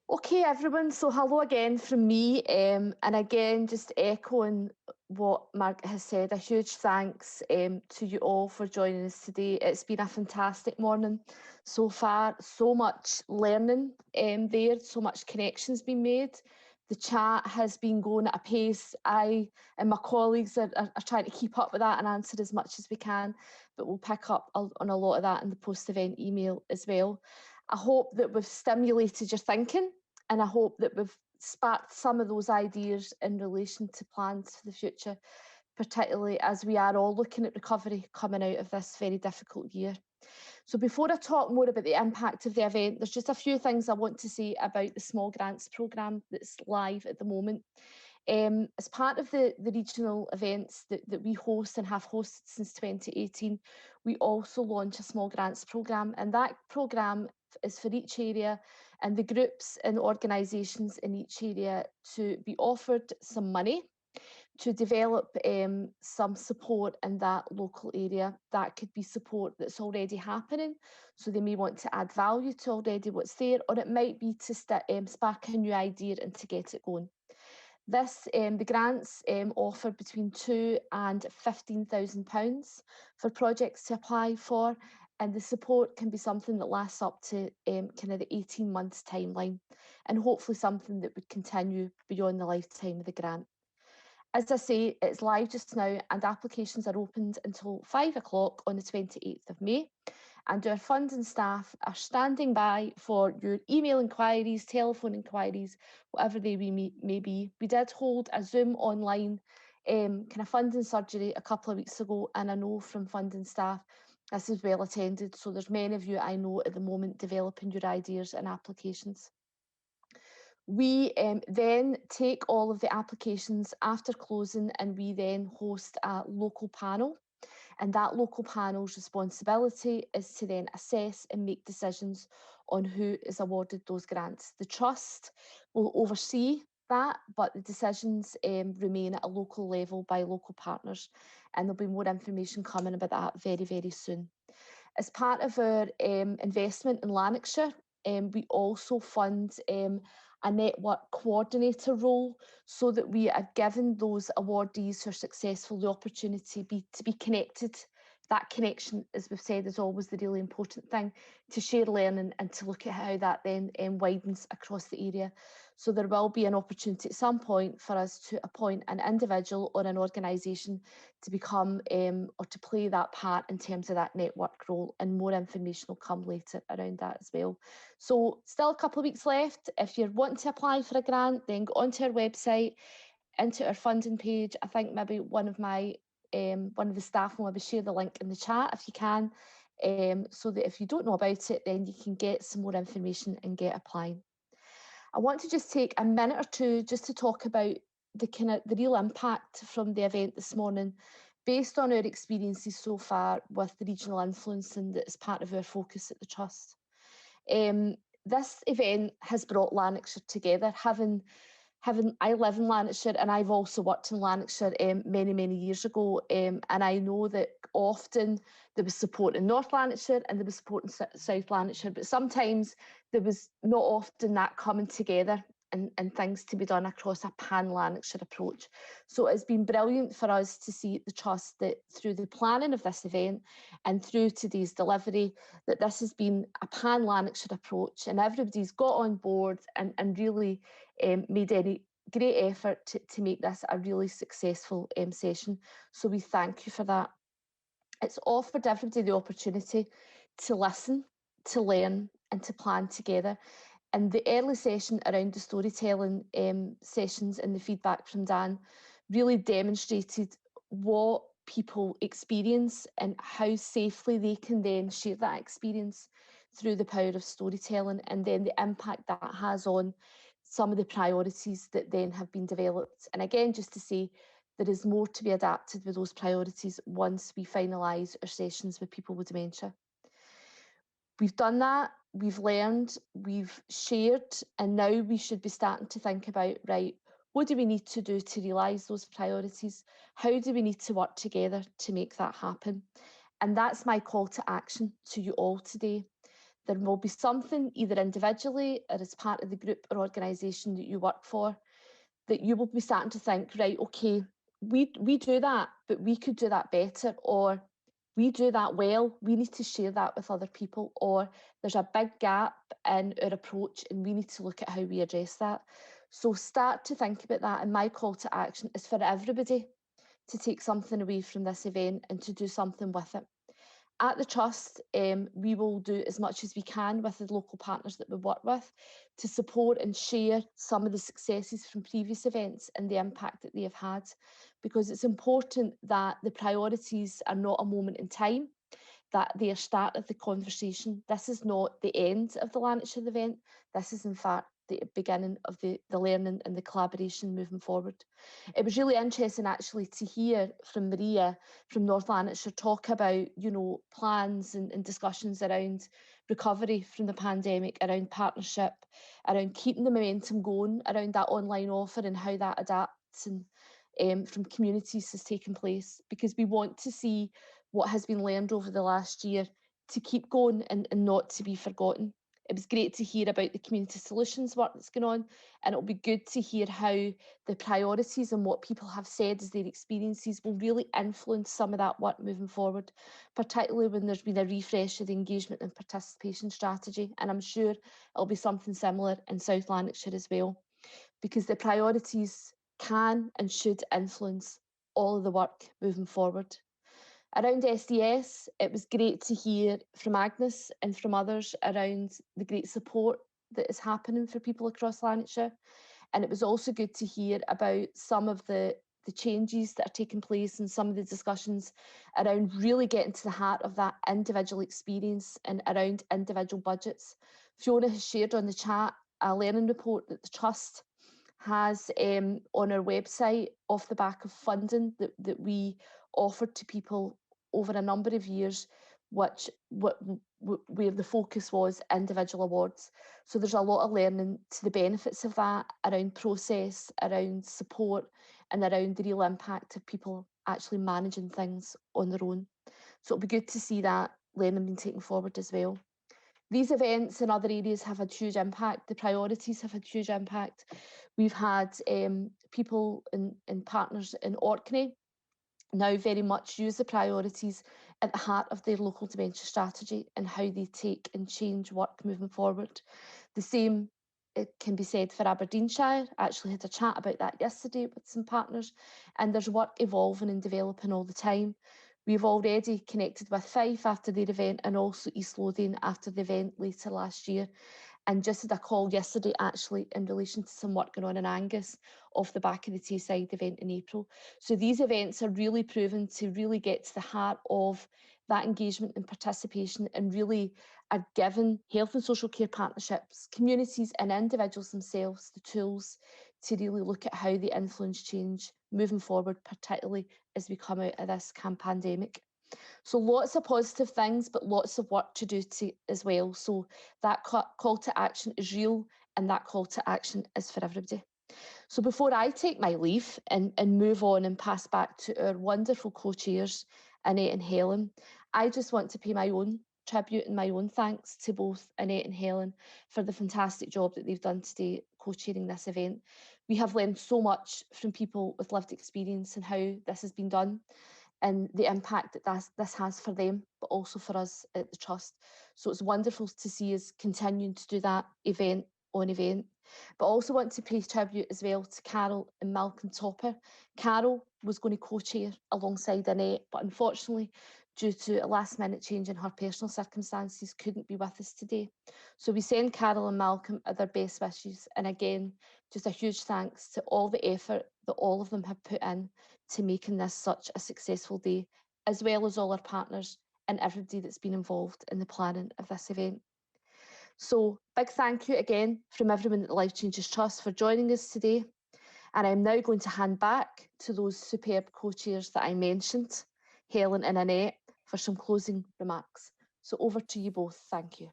Okay, everyone. So, hello again from me. And again, just echoing what Margaret has said, a huge thanks to you all for joining us today. It's been a fantastic morning so far. So much learning there, so much connections being made. The chat has been going at a pace. I and my colleagues are trying to keep up with that and answer as much as we can, but we'll pick up on a lot of that in the post-event email as well. I hope that we've stimulated your thinking, and I hope that we've sparked some of those ideas in relation to plans for the future, particularly as we are all looking at recovery coming out of this very difficult year. So before I talk more about the impact of the event, there's just a few things I want to say about the small grants programme that's live at the moment. As part of the regional events that we host and have hosted since 2018, we also launch a small grants programme, and that programme is for each area and the groups and organisations in each area to be offered some money to develop some support in that local area. That could be support that's already happening, so they may want to add value to already what's there, or it might be to spark a new idea and to get it going. The grants offer between £2,000 and £15,000 for projects to apply for, and the support can be something that lasts up to kind of the 18 months timeline, and hopefully something that would continue beyond the lifetime of the grant. As I say, it's live just now, and applications are opened until 5 o'clock on the 28th of May. And our funding staff are standing by for your email inquiries, telephone inquiries, whatever they may be. We did hold a Zoom online kind of funding surgery a couple of weeks ago, and I know from funding staff this is well attended. So there's many of you I know at the moment developing your ideas and applications. We then take all of the applications after closing, and we then host a local panel. And that local panel's responsibility is to then assess and make decisions on who is awarded those grants. The trust will oversee that, but the decisions remain at a local level by local partners, and there'll be more information coming about that very, very soon. As part of our investment in Lanarkshire, we also fund a network coordinator role, so that we are giving those awardees who are successful the opportunity to be connected. That connection, as we've said, is always the really important thing, to share learning and to look at how that then widens across the area. So there will be an opportunity at some point for us to appoint an individual or an organisation to become or to play that part in terms of that network role, and more information will come later around that as well. So still a couple of weeks left. If you're wanting to apply for a grant, then go onto our website, into our funding page. I think maybe one of the staff will maybe share the link in the chat if you can, so that if you don't know about it, then you can get some more information and get applying. I want to just take a minute or two just to talk about the real impact from the event this morning, based on our experiences so far with the regional influencing that is part of our focus at the Trust. This event has brought Lanarkshire together. I live in Lanarkshire, and I've also worked in Lanarkshire many years ago, and I know that often there was support in North Lanarkshire and there was support in South Lanarkshire, but sometimes there was not often that coming together and things to be done across a pan-Lanarkshire approach. So it's been brilliant for us to see at the Trust that through the planning of this event and through today's delivery, that this has been a pan-Lanarkshire approach, and everybody's got on board and really made any great effort to make this a really successful session. So we thank you for that. It's offered everybody the opportunity to listen, to learn and to plan together. And the early session around the storytelling sessions and the feedback from Dan really demonstrated what people experience and how safely they can then share that experience through the power of storytelling, and then the impact that has on some of the priorities that then have been developed. And again, just to say, there is more to be adapted with those priorities once we finalise our sessions with people with dementia. We've done that, we've learned, we've shared, and now we should be starting to think about, right, what do we need to do to realise those priorities? How do we need to work together to make that happen? And that's my call to action to you all today. there will be something either individually or as part of the group or organisation that you work for that you will be starting to think, right, okay, we do that, but we could do that better, or we do that well, we need to share that with other people, or there's a big gap in our approach and we need to look at how we address that. So start to think about that, and my call to action is for everybody to take something away from this event and to do something with it. At the Trust, we will do as much as we can with the local partners that we work with to support and share some of the successes from previous events and the impact that they have had, because it's important that the priorities are not a moment in time, that they are start of the conversation. This is not the end of the Lanarkshire event. This is in fact the beginning of the learning and the collaboration moving forward. It was really interesting actually to hear from Maria from North Lanarkshire talk about, you know, plans and discussions around recovery from the pandemic, around partnership, around keeping the momentum going, around that online offer and how that adapts and from communities has taken place, because we want to see what has been learned over the last year to keep going and not to be forgotten. It was great to hear about the community solutions work that's going on, and it'll be good to hear how the priorities and what people have said as their experiences will really influence some of that work moving forward, particularly when there's been a refresh of the engagement and participation strategy. And I'm sure it'll be something similar in South Lanarkshire as well, because the priorities can and should influence all of the work moving forward. Around SDS, it was great to hear from Agnes and from others around the great support that is happening for people across Lanarkshire. And it was also good to hear about some of the changes that are taking place and some of the discussions around really getting to the heart of that individual experience and around individual budgets. Fiona has shared on the chat a learning report that the Trust has on our website off the back of funding that we offered to people over a number of years, where the focus was individual awards. So there's a lot of learning to the benefits of that around process, around support, and around the real impact of people actually managing things on their own. So it'll be good to see that learning being taken forward as well. These events in other areas have had huge impact. The priorities have had huge impact. We've had people and partners in Orkney now very much use the priorities at the heart of their local dementia strategy and how they take and change work moving forward. The same it can be said for Aberdeenshire. I actually had a chat about that yesterday with some partners, and there's work evolving and developing all the time. We've already connected with Fife after their event and also East Lothian after the event later last year. And just had a call yesterday actually in relation to some work going on in Angus off the back of the Tayside event in April. So these events are really proven to really get to the heart of that engagement and participation, and really are giving health and social care partnerships, communities and individuals themselves the tools to really look at how they influence change moving forward, particularly as we come out of this pandemic. So lots of positive things, but lots of work to do as well. So that call to action is real, and that call to action is for everybody. So before I take my leave and move on and pass back to our wonderful co-chairs, Annette and Helen, I just want to pay my own tribute and my own thanks to both Annette and Helen for the fantastic job that they've done today co-chairing this event. We have learned so much from people with lived experience and how this has been done, and the impact that this has for them, but also for us at the Trust. So it's wonderful to see us continuing to do that event on event. But I also want to pay tribute as well to Carol and Malcolm Topper. Carol was going to co-chair alongside Annette, but unfortunately, due to a last minute change in her personal circumstances, couldn't be with us today. So we send Carol and Malcolm their best wishes. And again, just a huge thanks to all the effort that all of them have put in to making this such a successful day, as well as all our partners and everybody that's been involved in the planning of this event. So big thank you again from everyone at the Life Changes Trust for joining us today. And I'm now going to hand back to those superb co-chairs that I mentioned, Helen and Annette, for some closing remarks. So over to you both. Thank you.